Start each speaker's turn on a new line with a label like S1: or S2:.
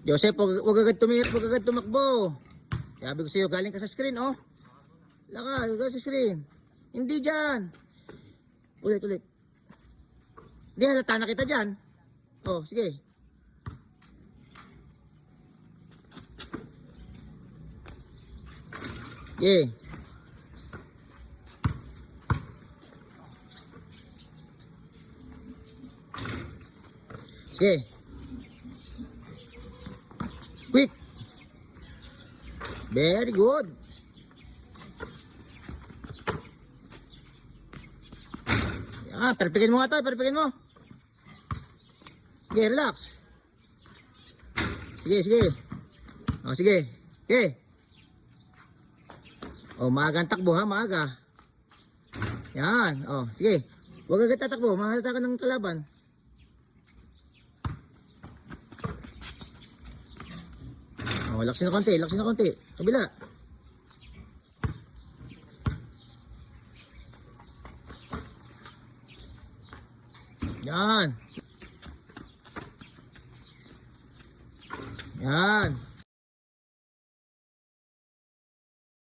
S1: Joseph, wag agad tumihit, wag agad tumakbo. Sabi ko sa'yo, galing ka sa screen, oh. Laka, galing sa screen. Hindi dyan. Ulit. Hindi, halata na kita dyan. Oh, sige. Sige. Sige. Quick. Very good. Perfectin mo nga to, perfectin mo. Sige, relax. Sige. O, sige. Okay. O, maaga ang takbo ha, maaga. Yan, o, sige. Huwag agad tatakbo, mahalata ka ng kalaban. O, laksin na konti, kabila. Yan. Yan.